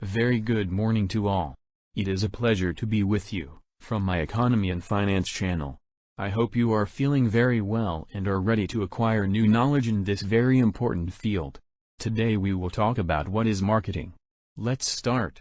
Very good morning to all. It is a pleasure to be with you, from my Economy and Finance channel. I hope you are feeling very well and are ready to acquire new knowledge in this very important field. Today we will talk about what is marketing. Let's start.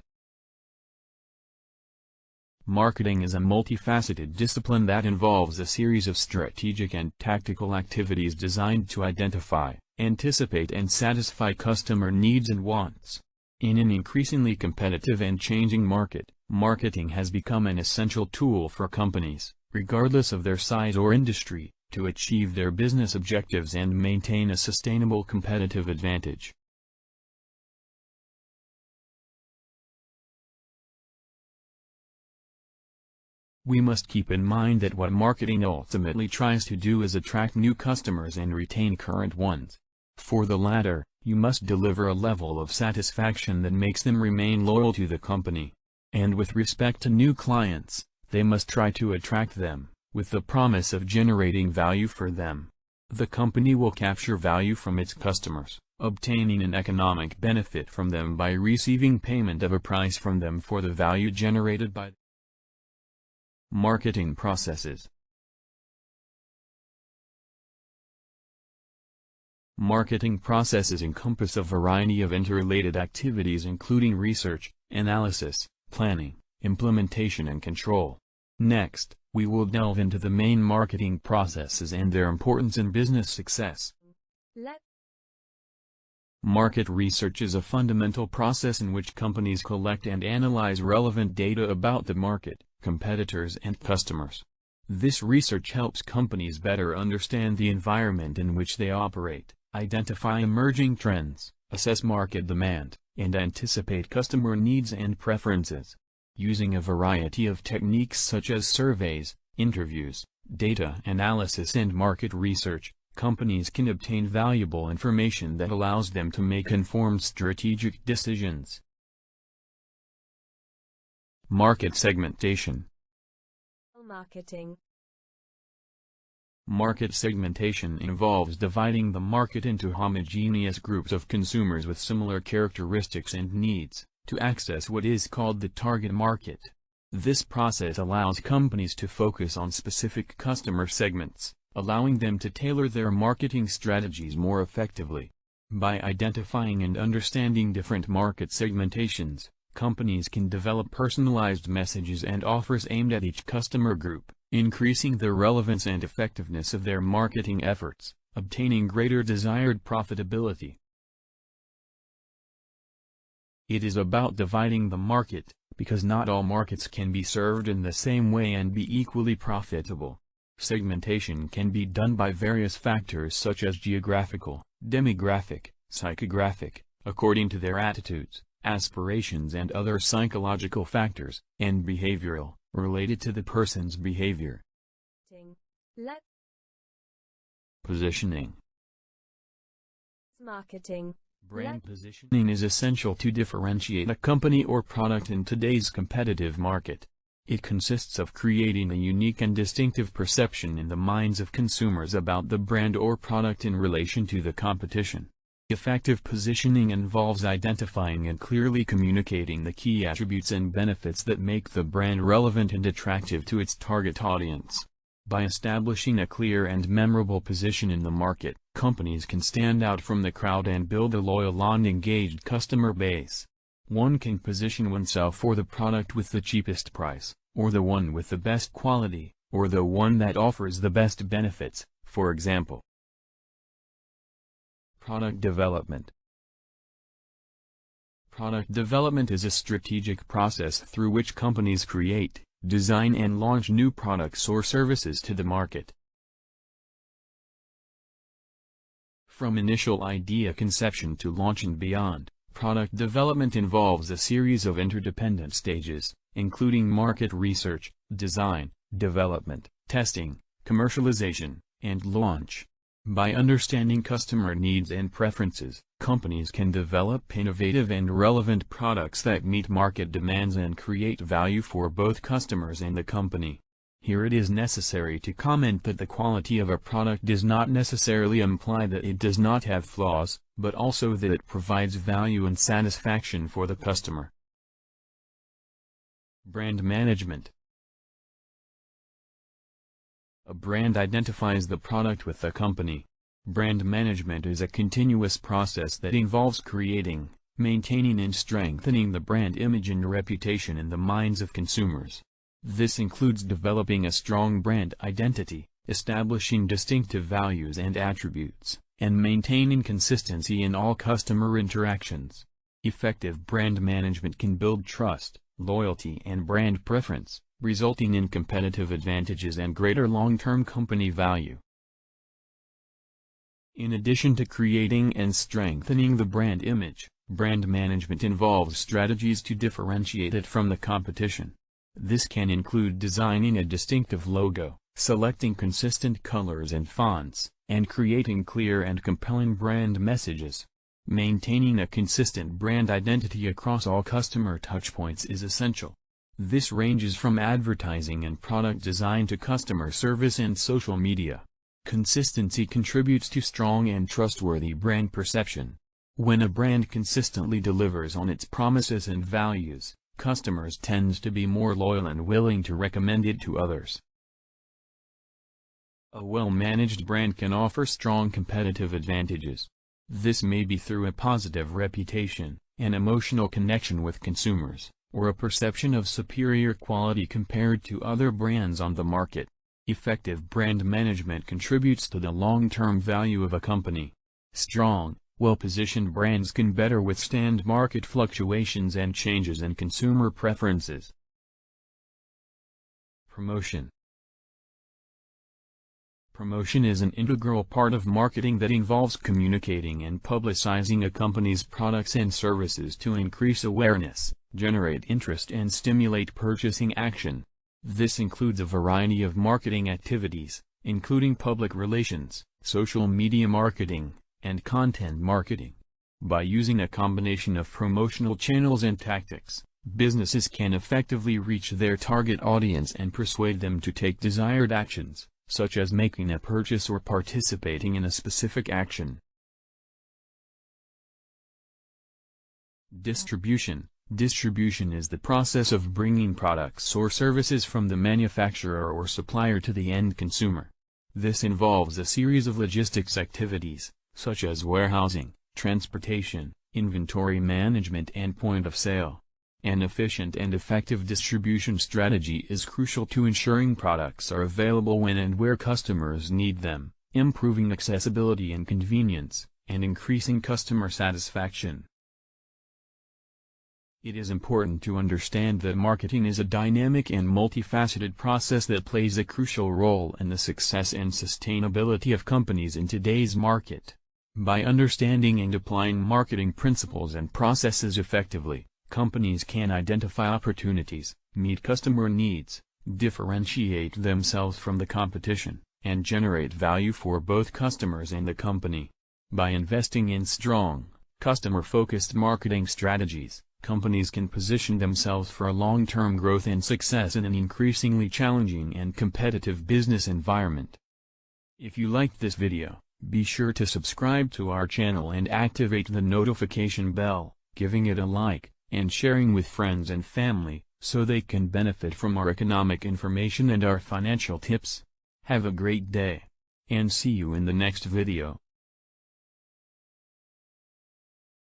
Marketing is a multifaceted discipline that involves a series of strategic and tactical activities designed to identify, anticipate and satisfy customer needs and wants. In an increasingly competitive and changing market, marketing has become an essential tool for companies, regardless of their size or industry, to achieve their business objectives and maintain a sustainable competitive advantage. We must keep in mind that what marketing ultimately tries to do is attract new customers and retain current ones. For the latter, you must deliver a level of satisfaction that makes them remain loyal to the company. And with respect to new clients, they must try to attract them, with the promise of generating value for them. The company will capture value from its customers, obtaining an economic benefit from them by receiving payment of a price from them for the value generated by marketing processes. Marketing processes encompass a variety of interrelated activities including research, analysis, planning, implementation and control. Next, we will delve into the main marketing processes and their importance in business success. Market research is a fundamental process in which companies collect and analyze relevant data about the market, competitors and customers. This research helps companies better understand the environment in which they operate, identify emerging trends, assess market demand, and anticipate customer needs and preferences. Using a variety of techniques such as surveys, interviews, data analysis and market research, companies can obtain valuable information that allows them to make informed strategic decisions. Market segmentation. Marketing. Market segmentation involves dividing the market into homogeneous groups of consumers with similar characteristics and needs, to access what is called the target market. This process allows companies to focus on specific customer segments, allowing them to tailor their marketing strategies more effectively. By identifying and understanding different market segmentations, companies can develop personalized messages and offers aimed at each customer group, increasing the relevance and effectiveness of their marketing efforts, obtaining greater desired profitability. It is about dividing the market, because not all markets can be served in the same way and be equally profitable. Segmentation can be done by various factors such as geographical, demographic, psychographic, according to their attitudes, aspirations and other psychological factors, and behavioral, related to the person's behavior. Positioning. Marketing. Brand positioning is essential to differentiate a company or product in today's competitive market. It consists of creating a unique and distinctive perception in the minds of consumers about the brand or product in relation to the competition. Effective positioning involves identifying and clearly communicating the key attributes and benefits that make the brand relevant and attractive to its target audience. By establishing a clear and memorable position in the market, companies can stand out from the crowd and build a loyal and engaged customer base. One can position oneself for the product with the cheapest price, or the one with the best quality, or the one that offers the best benefits, for example. Product development. Product development is a strategic process through which companies create, design and launch new products or services to the market. From initial idea conception to launch and beyond, product development involves a series of interdependent stages, including market research, design, development, testing, commercialization, and launch. By understanding customer needs and preferences, companies can develop innovative and relevant products that meet market demands and create value for both customers and the company. Here it is necessary to comment that the quality of a product does not necessarily imply that it does not have flaws, but also that it provides value and satisfaction for the customer. Brand management. A brand identifies the product with the company. Brand management is a continuous process that involves creating, maintaining and strengthening the brand image and reputation in the minds of consumers. This includes developing a strong brand identity, establishing distinctive values and attributes, and maintaining consistency in all customer interactions. Effective brand management can build trust, loyalty and brand preference, resulting in competitive advantages and greater long-term company value. In addition to creating and strengthening the brand image, brand management involves strategies to differentiate it from the competition. This can include designing a distinctive logo, selecting consistent colors and fonts, and creating clear and compelling brand messages. Maintaining a consistent brand identity across all customer touchpoints is essential. This ranges from advertising and product design to customer service and social media. Consistency contributes to strong and trustworthy brand perception. When a brand consistently delivers on its promises and values, customers tend to be more loyal and willing to recommend it to others. A well-managed brand can offer strong competitive advantages. This may be through a positive reputation, an emotional connection with consumers, or a perception of superior quality compared to other brands on the market. Effective brand management contributes to the long-term value of a company. Strong, well-positioned brands can better withstand market fluctuations and changes in consumer preferences. Promotion. Promotion is an integral part of marketing that involves communicating and publicizing a company's products and services to increase awareness, generate interest and stimulate purchasing action. This includes a variety of marketing activities, including public relations, social media marketing, and content marketing. By using a combination of promotional channels and tactics, businesses can effectively reach their target audience and persuade them to take desired actions, such as making a purchase or participating in a specific action. Distribution. Distribution is the process of bringing products or services from the manufacturer or supplier to the end consumer. This involves a series of logistics activities, such as warehousing, transportation, inventory management and point of sale. An efficient and effective distribution strategy is crucial to ensuring products are available when and where customers need them, improving accessibility and convenience, and increasing customer satisfaction. It is important to understand that marketing is a dynamic and multifaceted process that plays a crucial role in the success and sustainability of companies in today's market. By understanding and applying marketing principles and processes effectively, companies can identify opportunities, meet customer needs, differentiate themselves from the competition, and generate value for both customers and the company. By investing in strong, customer-focused marketing strategies, companies can position themselves for long-term growth and success in an increasingly challenging and competitive business environment. If you liked this video, be sure to subscribe to our channel and activate the notification bell, giving it a like, and sharing with friends and family, so they can benefit from our economic information and our financial tips. Have a great day, and see you in the next video.